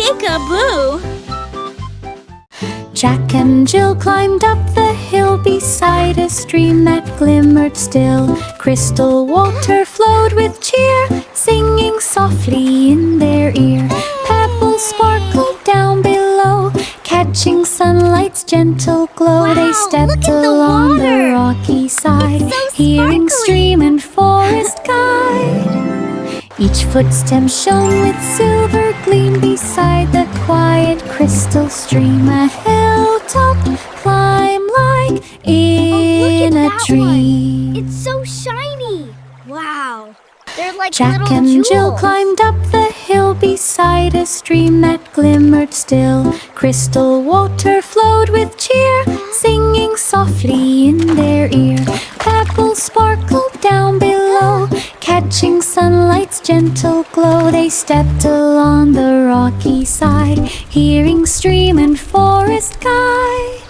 Peek-a-boo! Jack and Jill climbed up the hill beside a stream that glimmered still. Crystal water flowed with cheer, singing softly in their ear. Pebbles sparkled down below, catching sunlight's gentle glow. Wow, they stepped look at the along water. the rocky side, It's so hearing sparkly. stream and forest guide. Each footstep shone with silver gleam beside the quiet crystal stream. A hilltop climb like in a dream. It's so shiny! Wow! They're like Jack little and jewels. Jill climbed up the hill beside a stream that glimmered still. Crystal water flowed with cheer, singing softly in their ear. Pebbles sparkled down below, catching sunlight's gentle glow. They stepped along the rocky side, hearing stream and forest guide.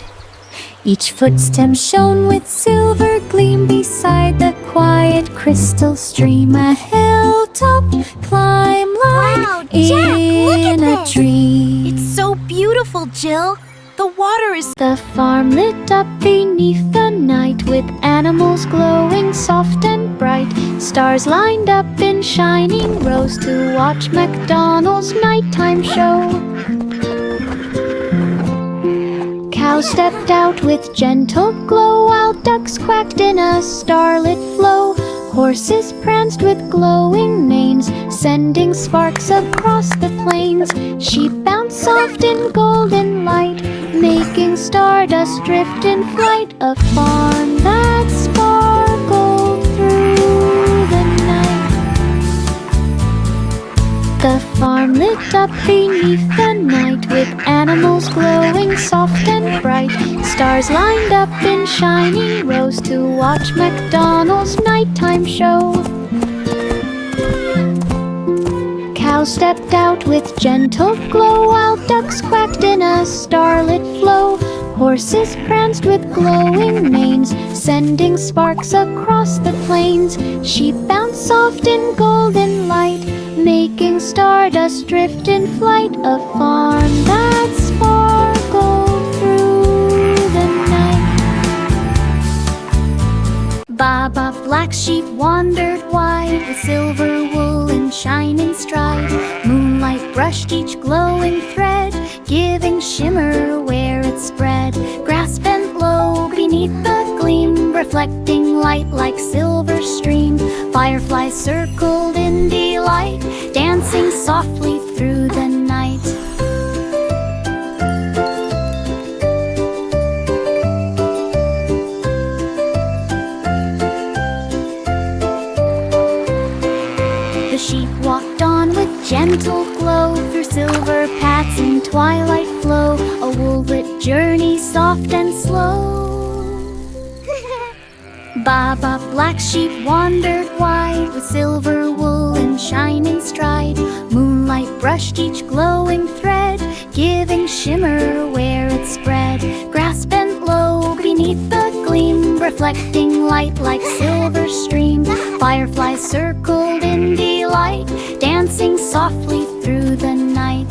Each footstep shone with silver gleam beside the quiet crystal stream. A hilltop climb like Wow, Jack, look at in a this. dream. It's so beautiful, Jill. The water is... The farm lit up beneath the night, with animals glowing soft and bright. Stars lined up in shining rows to watch MacDonald's nighttime show. Cows stepped out with gentle glow, while ducks quacked in a starlit flow. Horses pranced with glowing manes, sending sparks across the plains. Sheep bounced soft in golden light, making stardust drift in flight. A farm that sparkled through the night. The farm lit up beneath the night, with animals glowing soft and bright. Stars lined up in shining rows to watch MacDonald's nighttime show. Cows stepped out with gentle glow, while ducks quacked in a starlit flow. Horses pranced with glowing manes, sending sparks across the plains. Sheep bounced soft in golden light, making stardust drift in flight. A farm that sparkled through the night. Baba, black sheep, wandered wide, with silver wool and shining stride. Moonlight brushed each glowing thread, giving shimmer where it spread. Grass bent low beneath the gleam, reflecting light like silver stream. Fireflies circled in delight, dancing softly through the night. The sheep walked on with gentle glow, through silver paths and twilight flow. A wool-lit journey, soft and slow. Baba, black sheep, wandered wide, with silver wool and shining stride. Moonlight brushed each glowing thread, giving shimmer where it spread. Grass bent low beneath the gleam, reflecting light like silver stream. Fireflies circled in delight, dancing softly through the night.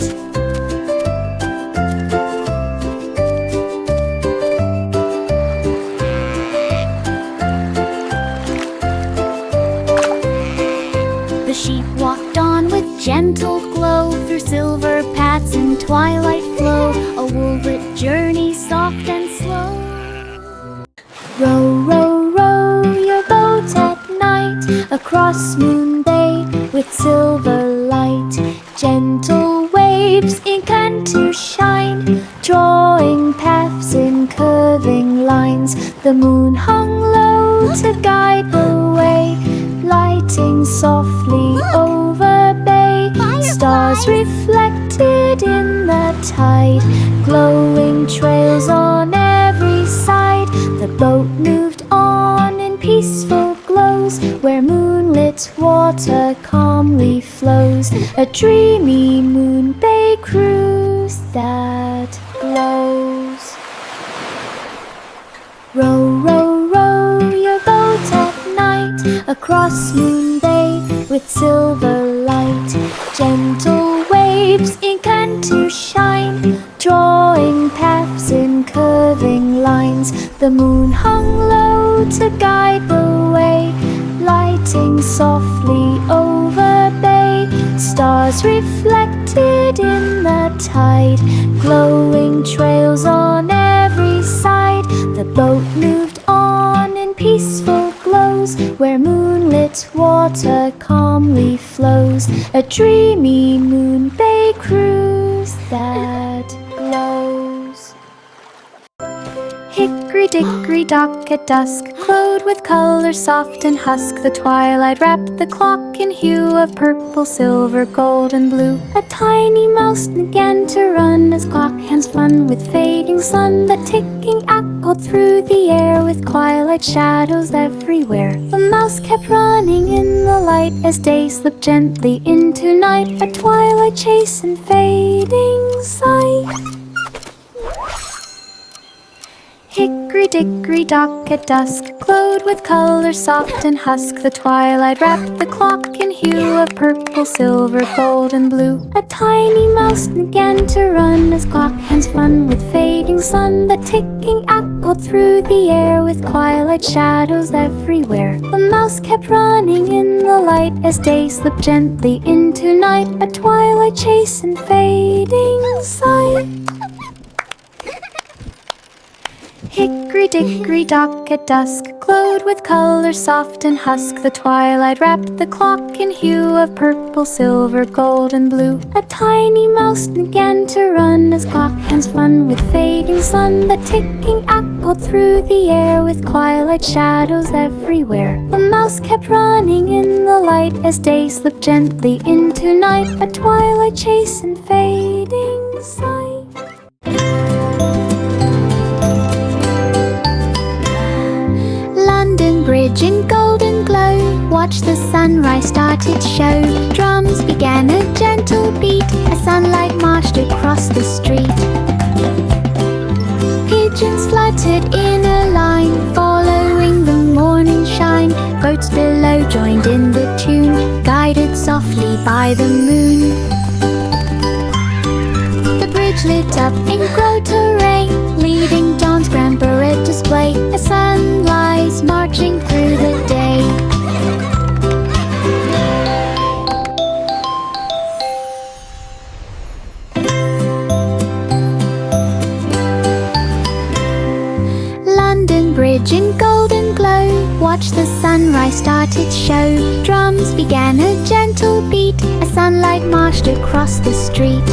The sheep walked on with gentle glow, through silver paths and twilight flow. A wool-lit journey, soft and slow. Row, row, row your boat at night, across Moon Bay with silver light. Gentle waves ink and to shine, drawing paths in curving lines. The moon hung low to guide the way, lighting softly over bay. Stars reflected in the tide, glowing trails on every side. The boat moved on in peaceful glows, where moonlit water calmly flows. A dreamy Moon Bay cruise that glows. Row, row, row your boat at night, across Moon Bay with silver light. Gentle waves ink and began to shine, drawing paths in curving lines. The moon hung low to guide the way, lighting softly over bay. Stars reflected in the tide, glowing trails on every side. The boat moved on in peaceful glows, where moonlit water calmly flows. A dreamy moon bay cruise that glows. Hickory-dickory-dock at dusk glowed with color soft and husk. The twilight wrapped the clock in hue of purple, silver, gold, and blue. A tiny mouse began to run as clock hands fun with fading sun. The ticking echoed through the air with twilight shadows everywhere. The mouse kept running in the light as day slipped gently into night. A twilight chase and fading sight. Hickory-dickory-dock at dusk glowed with color soft and husk. The twilight wrapped the clock in hue of purple, silver, gold, and blue. A tiny mouse began to run as clock hands fun with fading sun. The ticking echoed through the air with twilight shadows everywhere. The mouse kept running in the light as day slipped gently into night. A twilight chase and fading sight. Hickory-dickory-dock at dusk glowed with color soft and husk. The twilight wrapped the clock in hue of purple, silver, gold, and blue. A tiny mouse began to run as clock hands fun with fading sun. The ticking echoed through the air with twilight shadows everywhere. The mouse kept running in the light as day slipped gently into night. A twilight chase and fading sight. London Bridge in golden glow, watch the sunrise start its show. Drums began a gentle beat as sunlight marched across the street. Pigeons fluttered in a line, following the morning shine. Goats below joined in the tune, guided softly by the moon. The bridge lit up in glow terrain, leading dawn's grand parade display. A sunrise marching through the day. London Bridge in golden glow, watch the sunrise start its show. Drums began a gentle beat as sunlight marched across the street.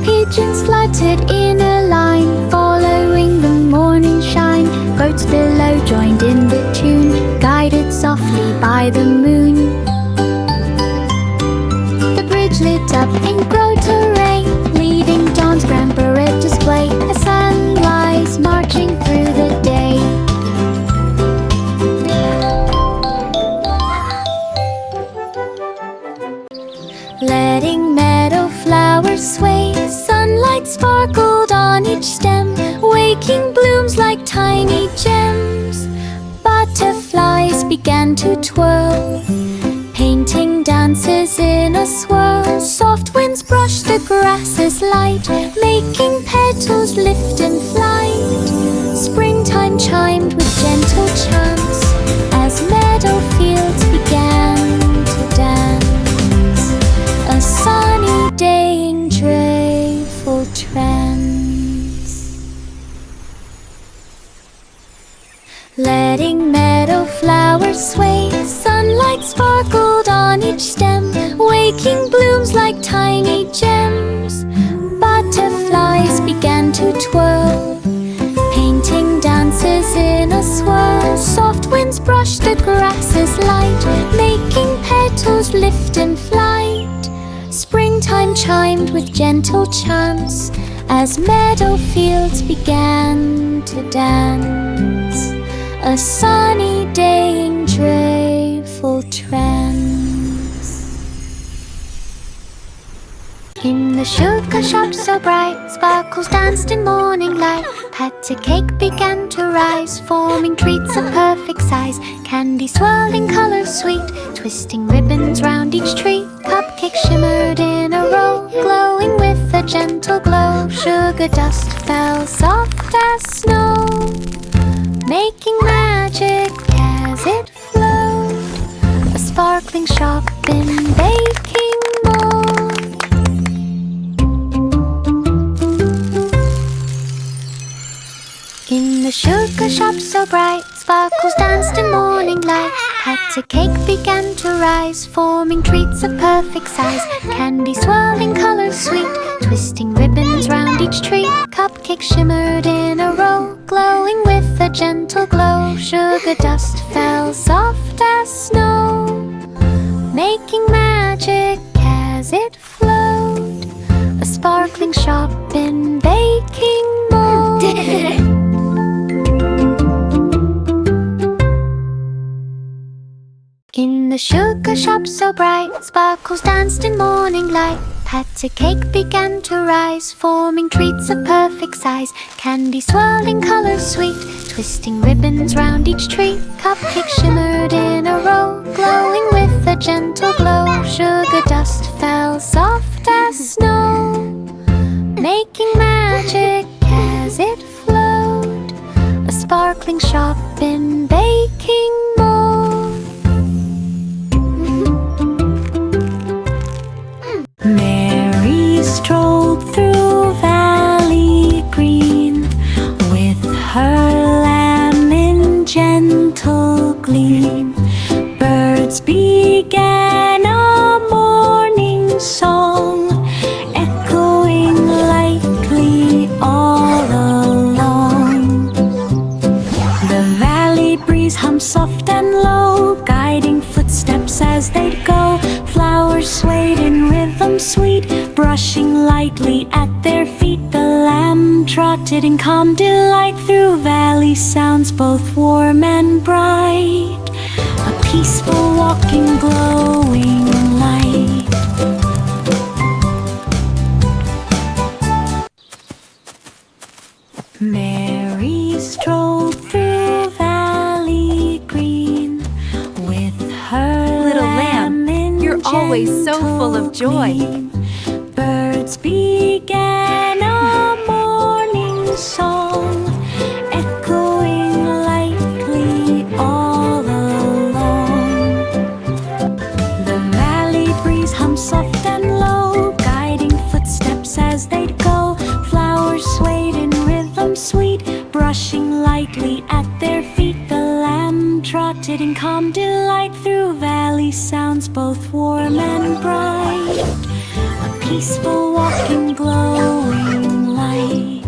Pigeons fluttered in a line, following the morning shine. Goats below joined in the tune, guided softly by the moon. The bridge lit up in glow terrain, leading dawn's grand parade display. A sunrise marching through the day. Letting meadow flowers sway, sunlight sparkled on each stem, waking blooms like tiny gems. Butterflies began to twirl, painting dances in a swirl. Soft winds brushed the grasses light, making petals lift in flight. Springtime chimed with gentle chants as meadow fields began to dance. A sunny day in joyful trance. Letting meadow flowers sway, sunlight sparkled on each stem, waking blooms like tiny gems. Butterflies began to twirl, painting dances in a swirl. Soft winds brushed the grasses light, making petals lift in flight. Springtime chimed with gentle chants as meadow fields began to dance. A sunny day in joyful trance. In the sugar shop so bright, sparkles danced in morning light. Patter cake began to rise, forming treats of perfect size. Candy swirling colors sweet, twisting ribbons round each tree. Cupcakes shimmered in a row, Sugar dust fell soft as snow, making magic as it flowed, a sparkling shop in baking mold. In the sugar shop so bright, sparkles danced in morning light. Pat cake began to rise, forming treats of perfect size. Candy swirling colors sweet, twisting ribbons round each treat. Cupcakes shimmered in a row, glowing with a gentle glow. Sugar dust fell soft as snow, making magic as it flowed, a sparkling shop in baking mold. In the sugar shop so bright, sparkles danced in morning light. Pat cake began to rise, forming treats of perfect size. Candy swirling colors sweet, twisting ribbons round each treat. Cupcakes shimmered in a row, glowing with a gentle glow. Sugar dust fell soft as snow, making magic as it flowed, a sparkling shop in baking mold. Mary strolled through Valley Green with her lamb in gentle gleam. Birds began a morning song, echoing lightly all along. The valley breeze hummed soft and low, guiding footsteps as they'd go. Flowers swayed in rhythm sweet, brushing lightly at their feet. The lamb trotted in calm delight through valley sounds both warm and bright, a peaceful walking glowing light. Mary strolled through Valley Green with her Little lamb, you're always so full of joy. Gleam. Birds began a morning song, echoing lightly all along. The valley breeze hummed soft and low, guiding footsteps as they'd go. Flowers swayed in rhythm sweet, brushing lightly at their feet. The lamb trotted in calm delight through valley sounds both warm and bright, a peaceful walking glowing light.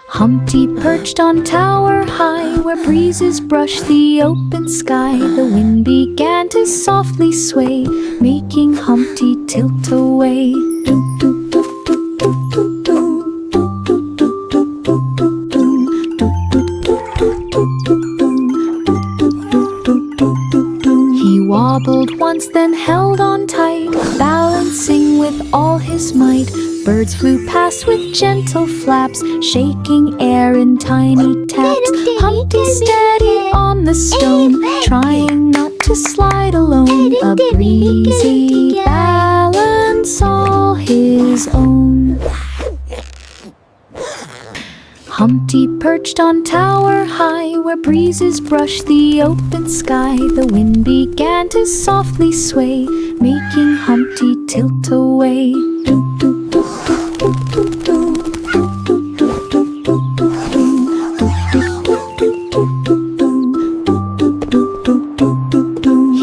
Humpty perched on tower high, where breezes brushed the open sky. The wind began to softly sway, making Humpty tilt away. He wobbled once, then held on tight, balancing with all his might. Birds flew past with gentle flaps, shaking air in tiny taps. Humpty steadied on the stone, trying not to slide alone. A breezy balance all his own. Humpty perched on tower high, where breezes brushed the open sky. The wind began to softly sway, making Humpty tilt away.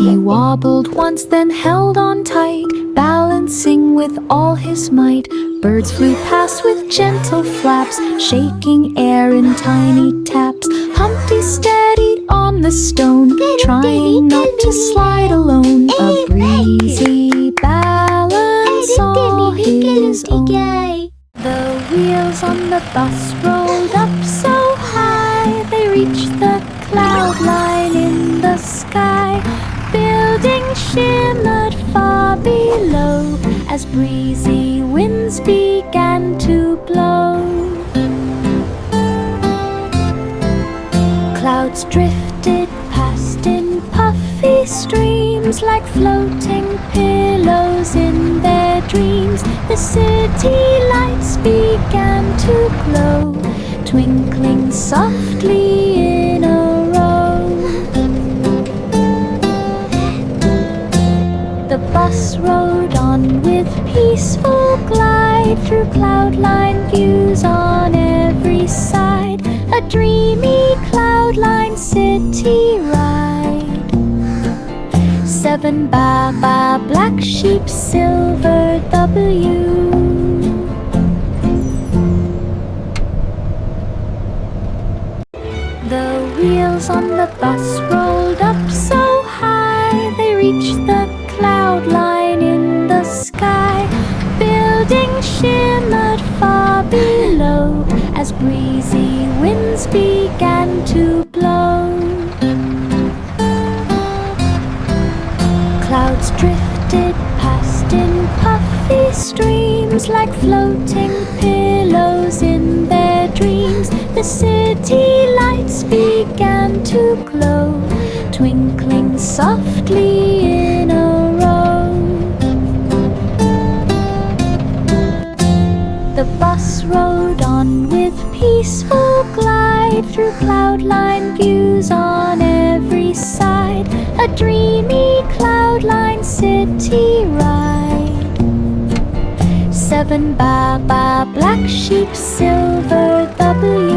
He wobbled once, then held on tight, balancing with all his might. Birds flew past with gentle flaps, shaking air in tiny taps. Humpty steadied on the stone, trying not to slide alone. A breezy balance all his own. The wheels on the bus rolled up so high, they reached the cloud line in the sky. Buildings shimmered far below as breezy winds began to blow. Clouds drifted past in puffy streams like floating pictures pillows in their dreams. The city lights began to glow, twinkling softly in a row. The bus rode on with peaceful glide through cloud-lined views on every side. A dreamy cloud-lined city ride. 7 ba-ba black sheep, silver W. The wheels on the bus rolled up so high, they reached the cloud line in the sky. Buildings shimmered far below as breezy winds began to blow. Clouds drifted past in puffy streams, like floating pillows in their dreams. The city lights began to glow, twinkling softly in a row. The bus rode on with peaceful glide through cloud-lined views on every side. A dreamy cloud-lined city ride. 7 ba-ba black sheep, silver W.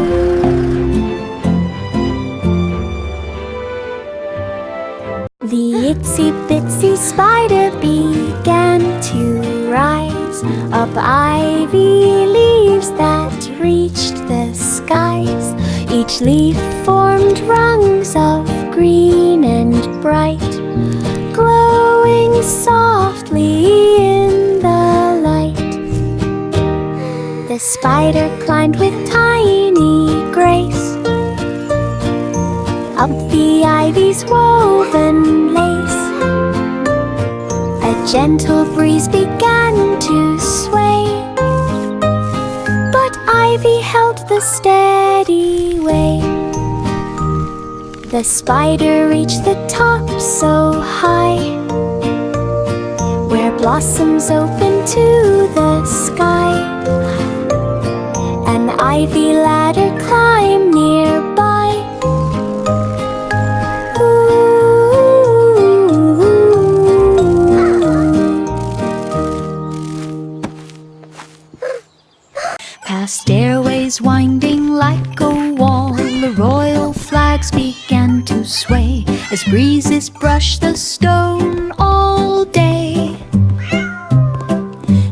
The itsy-bitsy spider began to rise up ivy leaves that reached the skies. Each leaf formed rungs of green and bright, glowing softly in the light. The spider climbed with tiny grace up the ivy's woven lace. A gentle breeze began to sway, but ivy held the steady way. The spider reached the top so high, where blossoms open to the sky. An ivy ladder climbed nearby. Past stairways winding like a wall, the royal flags began to sway as breezes brushed the stone all day.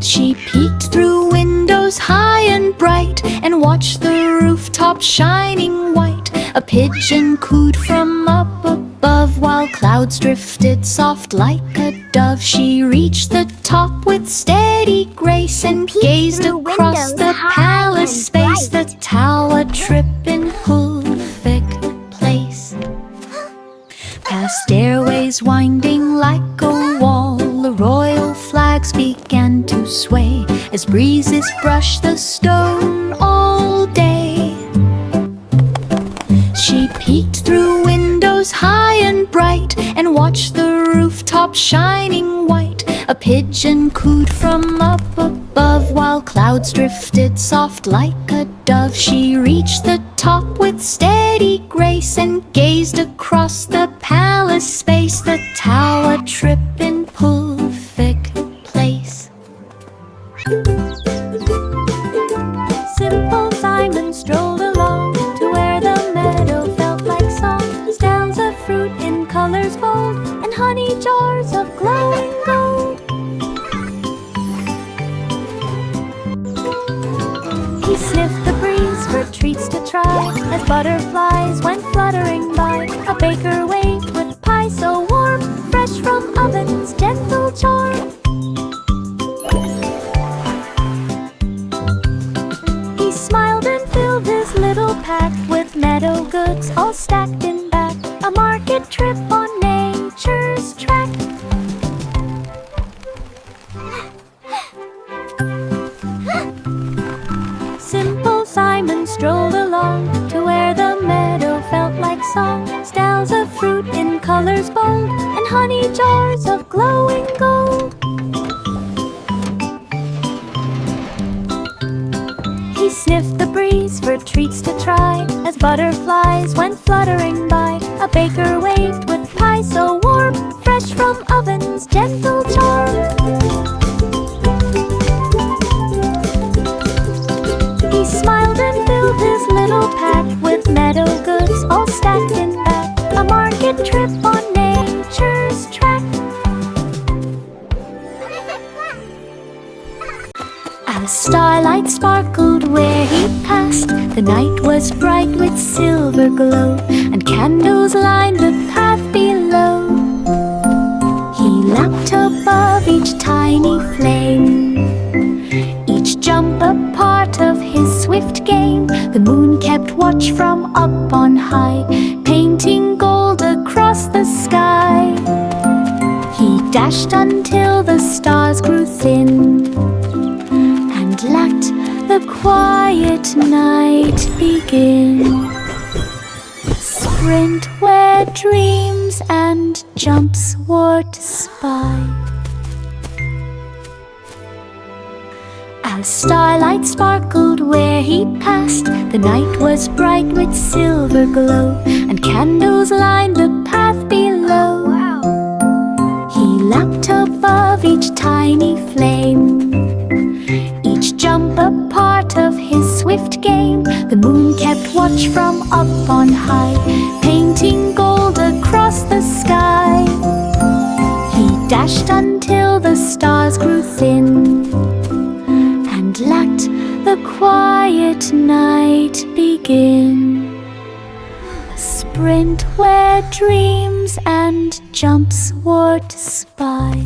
She peeked through windows high and bright and watched the rooftop shining white. A pigeon cooed from up above while clouds drifted soft like a dove. She reached the top with steady grace and gazed across the palace space, the tower tripping Hulvik place. Past stairways winding like a wall, the royal flags began to sway as breezes brushed the stone all day. She peeked through windows high and bright and watched the rooftop shining white. A pigeon cooed from up above while clouds drifted soft like a dove. She reached the top with steady grace and gazed across the palace space, the tower tripping Hulvik place. Simple Simon strolled along to where the meadow felt like song. Styles of fruit in colors bold and honey jars of glowing gold. He sniffed the breeze for treats to try as butterflies went fluttering by. A baker waved with pie so warm, fresh from oven's gentle charm. He smiled and filled his little pack with meadow goods all stacked in back. A market trip on nature's track. Simple Simon strolled along to where the meadow felt like song. Styles of fruit in colors bold and honey jars of glowing gold. sniffed the breeze for treats to try. As butterflies went fluttering by, a baker waved with pie so warm, fresh from oven's gentle charm. He smiled and filled his little pack with meadow goods all stacked in back. A market trip on nature's track. As starlight sparkled where he passed, the night was bright with silver glow, and candles lined the path below. He lapped above each tiny flame, each jump a part of his swift game. The moon kept watch from up on high, painting gold across the sky. He dashed until the stars grew thin, and let the quiet night begin. Sprint where dreams and jumps were to spy. As starlight sparkled where he passed, the night was bright with silver glow, and candles lined the path below. He lapped above each tiny flame, each jump a part of his swift game. The moon kept watch from up on high, painting gold across the sky. He dashed until the stars grew thin, and let the quiet night begin. A sprint where dreams and jumps were to spy.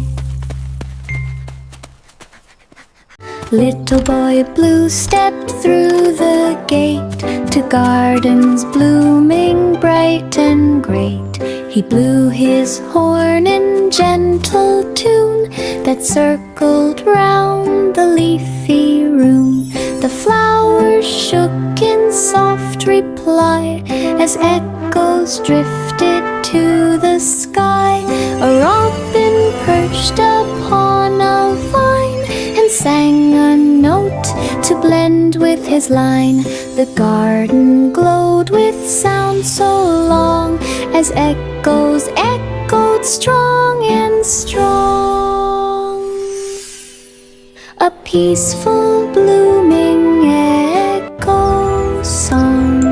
Little boy blue stepped through the gate to gardens blooming bright and great. He blew his horn in gentle tune that circled round the leafy room. The flowers shook in soft reply as echoes drifted to the sky. A robin perched upon a vine and sang a note to blend with his line. The garden glowed with sound so long as echoes echoed strong and strong. A peaceful blooming echo song.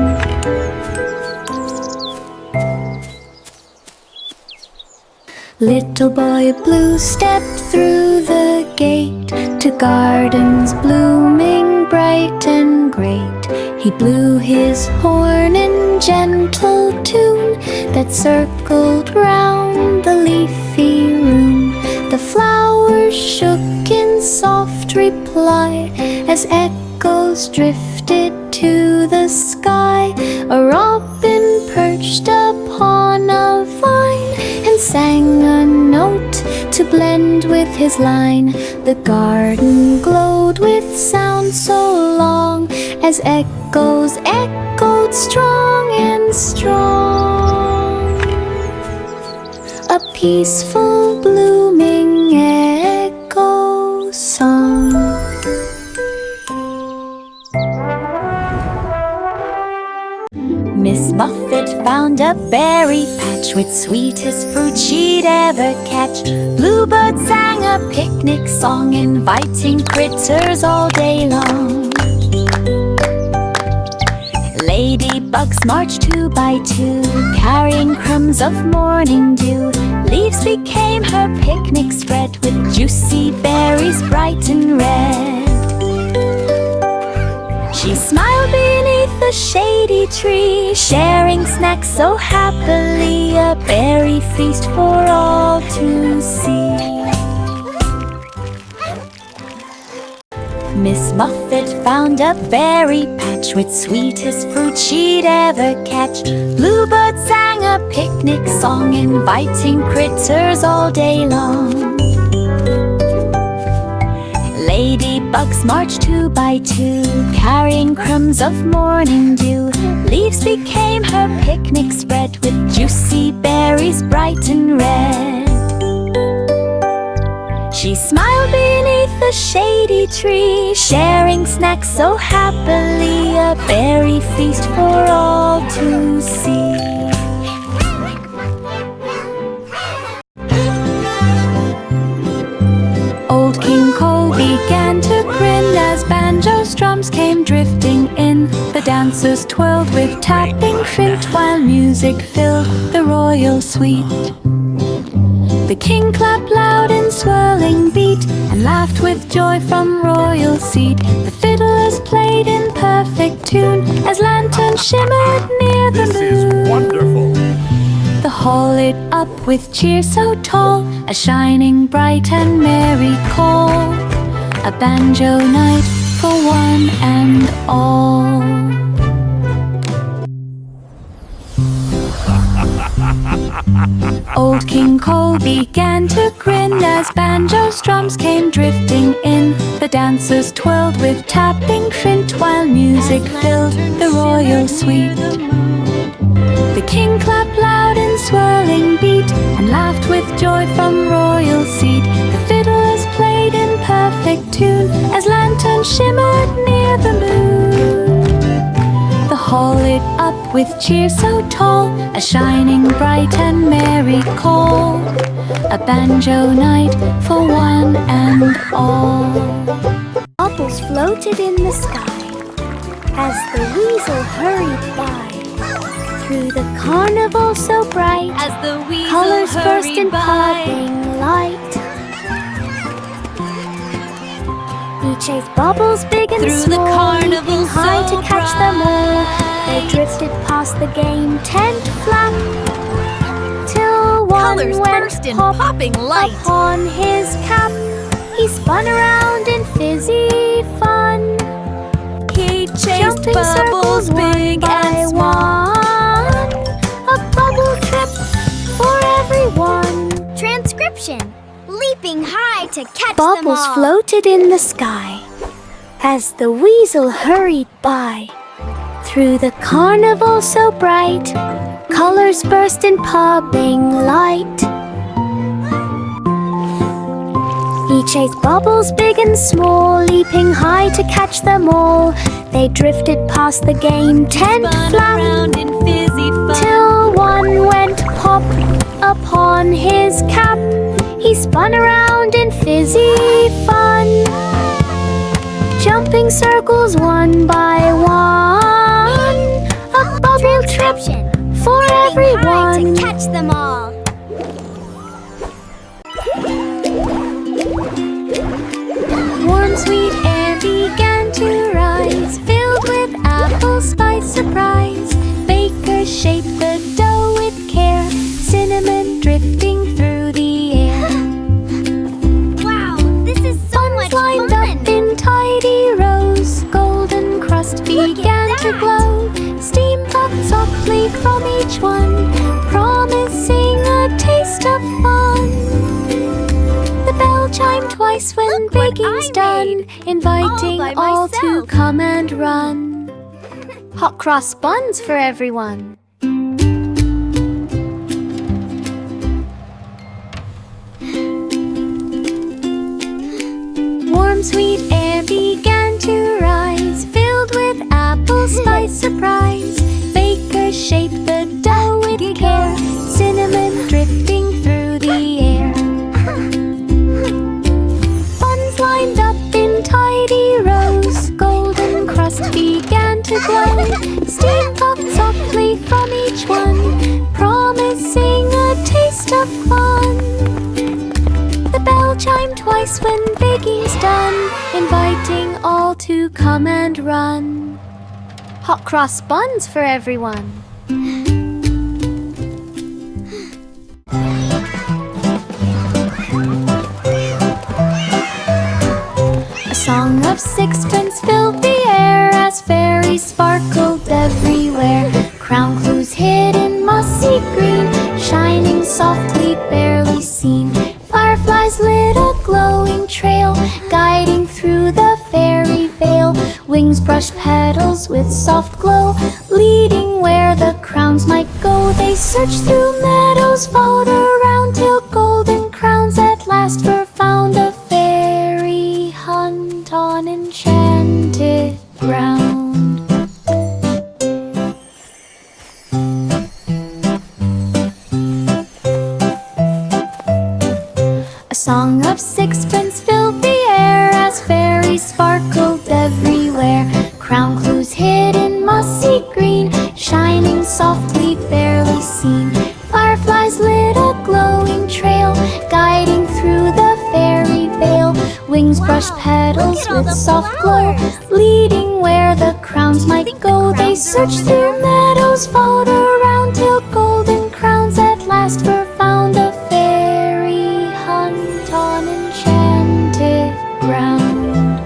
Little boy blue stepped through the gate to gardens blooming bright and great. He blew his horn in gentle tune that circled round the leafy room. The flowers shook in soft reply as echoes drifted to the sky. A robin perched upon a vine and sang a note to blend with his line. The garden glowed with sound so long as echoes echoed strong and strong. A peaceful blooming echo song. Miss Muffet found a berry patch with sweetest fruit she'd ever catch. Bluebird sang a picnic song, inviting critters all day long. Ladybugs marched 2 by 2, carrying crumbs of morning dew. Leaves became her picnic spread with juicy berries bright and red. She smiled beneath the shady tree, sharing snacks so happily, a berry feast for all to see. Miss Muffet found a berry patch with sweetest fruit she'd ever catch. Bluebird sang a picnic song, inviting critters all day long. Ladybugs marched 2 by 2, carrying crumbs of morning dew. Leaves became her picnic spread with juicy berries bright and red. She smiled beneath a shady tree, sharing snacks so happily, a berry feast for all to see. Old King Cole began to grin as banjo strums came drifting in. The dancers twirled with tapping flint while music filled the royal suite. The king clapped loud in swirling beat and laughed with joy from royal seat. The fiddlers played in perfect tune as lanterns shimmered near the moon. This is wonderful. The hall lit up with cheer so tall, a shining bright and merry call, a banjo night for one and all. Old King Cole began to grin as banjo strums came drifting in. The dancers twirled with tapping flint while music filled the royal suite. The king clapped loud in swirling beat and laughed with joy from royal seat. The fiddlers played in perfect tune as lanterns shimmered near the moon. The hall lit up with cheer so tall, a shining bright and merry call, a banjo night for one and all. Bubbles floated in the sky as the weasel hurried by. Through the carnival so bright, As the weasel colors burst in hurried by. popping light. He chased bubbles big and Through the small, carnival leaping high so to catch them all. They bright. drifted past the game tent flap till one Colors went burst in pop popping light. upon his cap. He spun around in fizzy fun, He chased jumping bubbles circles one big by and small. one. A bubble trip for everyone. Transcription: leaping high to catch them all. Bubbles floated in the sky as the weasel hurried by. Through the carnival so bright, colors burst in popping light. He chased bubbles big and small, leaping high to catch them all. They drifted past the game tent Spun flap around in fizzy fun. till one went pop upon his cap. He spun around in fizzy fun, jumping circles one by one. A bubble trip for everyone. To catch them all. Warm sweet air began to rise, filled with apple spice surprise. Bakers shaped the dough with care, cinnamon drifting through the air. Wow, this is so much Lined fun. up in tidy rows, golden crust began to glow. Steam puffed softly from each one, promising a taste of fun. The bell chimed twice when Look what baking's I done, made. inviting All by all to myself. come and run. Hot cross buns for everyone. Warm sweet air began to rise, filled with apple spice surprise. Bakers shaped the dough with care, cinnamon drifting through the air. Buns lined up in tidy rows, golden crust began to glow. Steam puffed softly from each one, promising a taste of fun. The bell chimed twice when baking's done, inviting all to come and run. Hot cross buns for everyone. A song of sixpence filled the air as fairies sparkled everywhere. Crown clues hid in mossy green, shining softly, barely seen. Fireflies lit a glowing trail, guiding through the fairy veil. Wings brushed petals with soft glow, leading where the crowns might go. They searched through meadows, followed around till golden crowns at last were found. A fairy Song of sixpence filled the air as fairies sparkled everywhere. Crown clues hid in mossy green, shining softly, barely seen. Fireflies lit a glowing trail, guiding through the fairy veil. Wings brushed petals with soft glow, leading where the crowns might go. They searched through meadows, followed around till golden crowns at last were found. A fairy hunt on enchanted ground.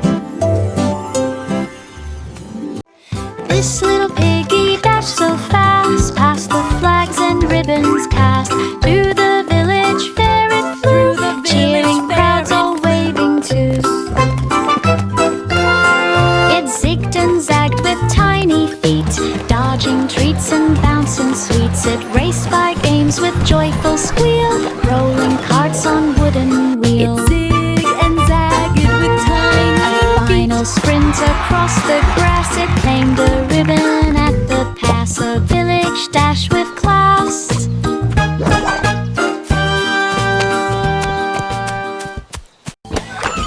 This little piggy dashed so fast, past the flags and ribbons cast. To the village fair it flew, cheering crowds all waving too. It zigged and zagged with tiny feet, dodging treats and bouncing sweets. It raced by games with joyful squeal, rolling carts on wooden wheels. It zigged and zagged with tiny A final sprint across the grass, it claimed a ribbon at the pass. A village dash with class.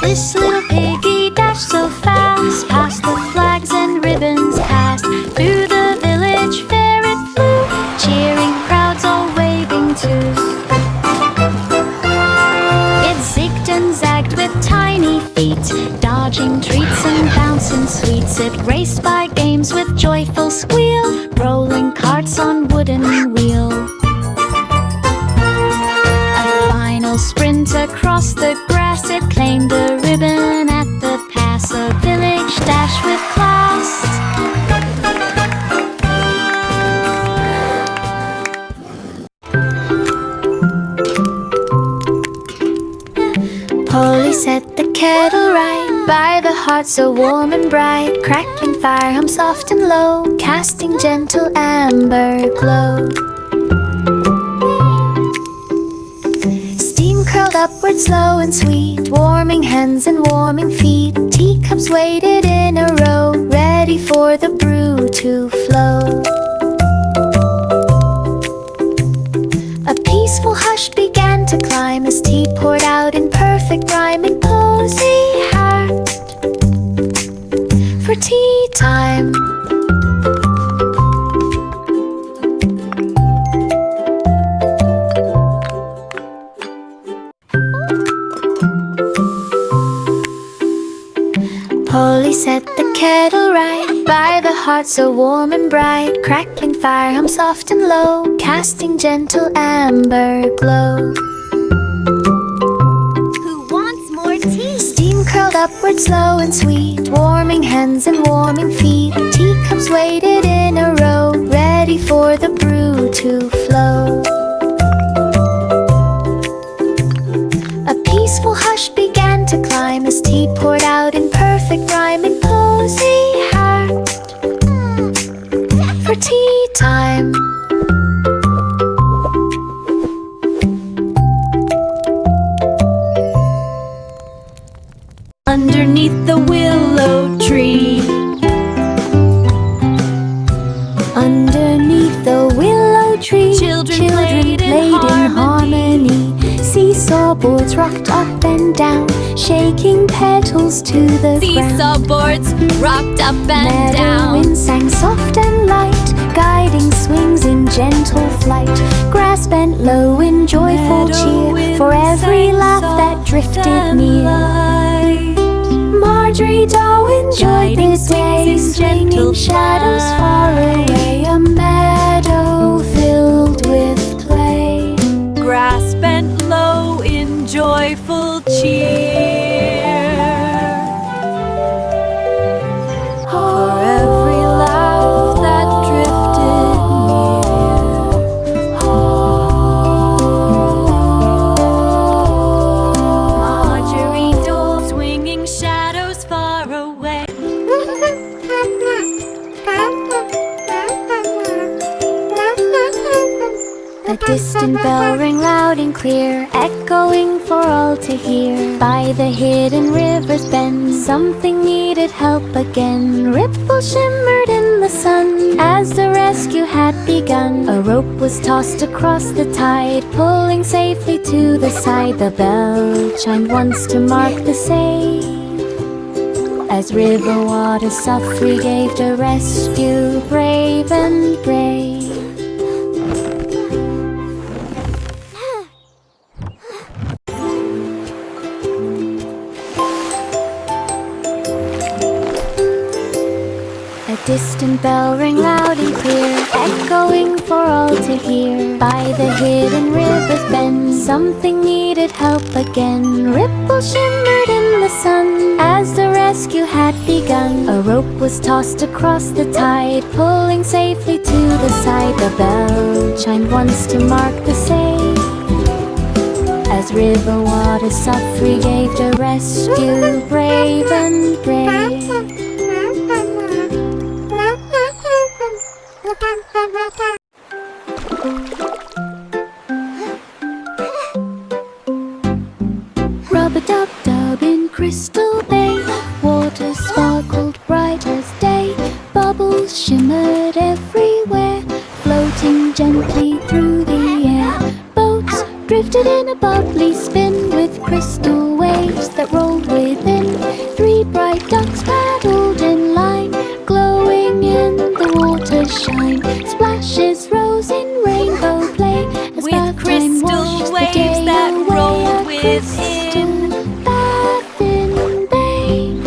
This little piggy dashed so fast, past the flags and ribbons cast. To the village fair it flew, cheering crowds all waving too. It zigged and zagged with tiny feet, dodging treats and bouncing sweets. It raced by games with joyful squeal, rolling carts on wooden wheel. A final sprint across the grass, it claimed a ribbon at the pass. A village dash with class. Polly set the kettle right by the hearth so warm and bright. Crackling fire hum soft and low, casting gentle amber glow. Steam curled upward slow and sweet, warming hands and warming feet. Teacups waited in a row, ready for the brew to flow. A peaceful hush began to climb as tea poured out in perfect rhyme in cozy heart for tea time. Polly set the kettle right by the hearth so warm and bright. Crackling fire hum soft and low, casting gentle amber glow. Who wants more tea? Steam curled upward slow and sweet, warming hands and warming feet. Teacups waited in a row, ready for the brew to flow. A peaceful hush began to climb as tea poured out in perfect rhyme in cozy heart for tea time. underneath the willow tree. Underneath the willow tree, Children played in harmony. Seesaw boards rocked up and down, shaking petals to the ground. Seesaw boards rocked up and Meadow down. wind sang soft and light, guiding swings in gentle flight. Grass bent low in joyful Meadow cheer wind for every sang laugh that soft drifted and near. light. Marjorie Doe enjoyed Guiding the swings day, in swinging gentle shadows far away. A meadow filled with play. Grass bent low in joyful cheer. For every laugh that drifted near. Marjorie Dole swinging shadows far away. A distant bell rang loud and clear, echoing for all to hear. By the hidden river's bend, something needed help again. Ripples shimmered in the sun. As the rescue had begun, a rope was tossed across the tide, pulling safely to the side. The bell chimed once to mark the save, as river water softly gave to rescue, brave and brave. A distant bell rang loud and clear, echoing for all to hear. By the hidden river's bend, something needed help again. Ripples shimmered in the sun as the rescue had begun. A rope was tossed across the tide, pulling safely to the side. The bell chimed once to mark the save, as river water softly gave to rescue, brave and brave. Rub-a-dub-dub in Crystal Bay, water sparkled bright as day. Bubbles shimmered everywhere, floating gently through the air. Boats drifted in a bubbly spin with crystal waves that rolled within. 3 bright ducks paddled in line, glowing in the water's shine. Splashes rose in rainbow play as With crystal waves that rolled within. Baffin Bay.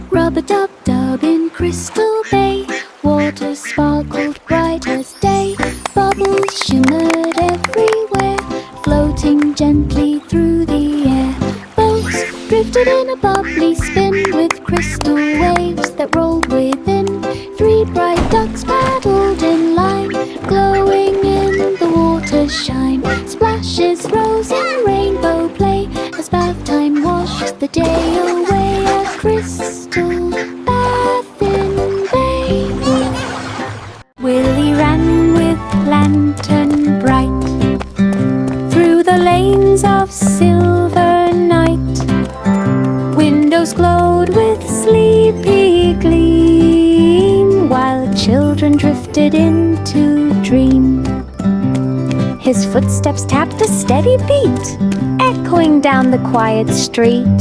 Rub-a-dub-dub in Crystal Bay, water sparkled bright as day. Bubbles shimmered everywhere, floating gently through the air. Boats drifted in a bubbly spin with crystal waves that rolled within. 3 bright ducks paddled in line, glowing in the water's shine. Splashes rose in rainbow play as bath time washed the day away at Crystal Baffin Bay. Willie ran with lantern bright through the lanes of silver night. Windows glowed with sleepy gleam, while children drifted into dream. His footsteps tapped a steady beat, echoing down the quiet street.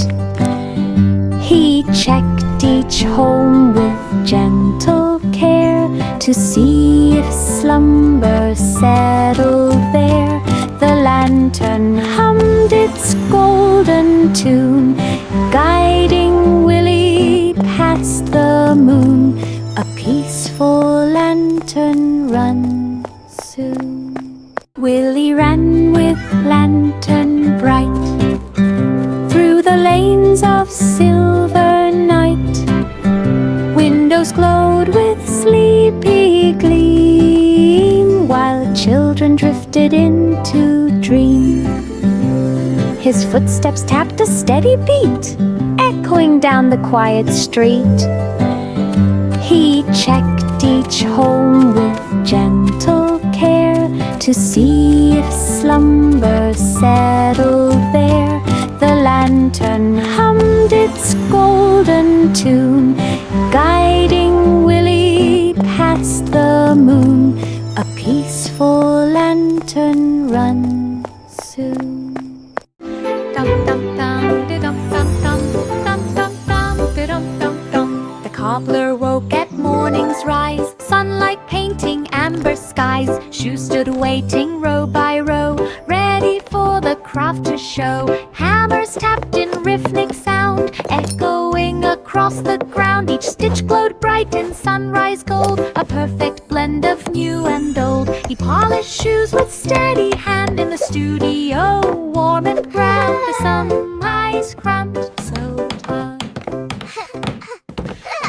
He checked each home with gentle care to see if slumber settled there. The lantern hummed its golden tune, guiding Willie past the moon. A peaceful lantern run soon. Willie ran with lantern bright through the lanes of silver night. Windows glowed with sleepy gleam, while children drifted into dream. His footsteps tapped a steady beat, echoing down the quiet street. He checked each home with gentle care to see if slumber settled there. The lantern hummed its golden tune, guiding Willie past the moon. A peaceful lantern run soon. The cobbler woke at morning's rise, sunlight painting amber skies. Shoes stood waiting row by row, ready for the craft to show. Hammers tapped in rhythmic sound, echoing across the ground. Each stitch glowed bright in sunrise gold, a perfect blend of new and old. He polished shoes with steady hand in the studio, warm and grand. The sunrise cramped so tough.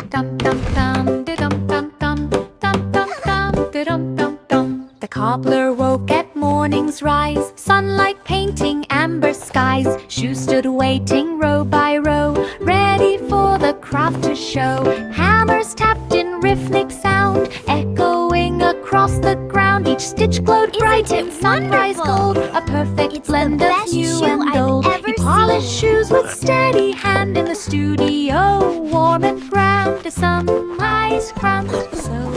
Dum dum dum dum dum dum dum dum dum dum dum dum. The cobbler woke at morning's rise, sunlight painting amber skies. Shoes stood waiting row by row, ready for the craft to show. Hammers tapped in rhythmic sound, echoing across the ground. Each stitch glowed bright in sunrise gold, a perfect blend of new and old. He polished polish shoes with steady hand in the studio, warm and brown to some ice crumbs. So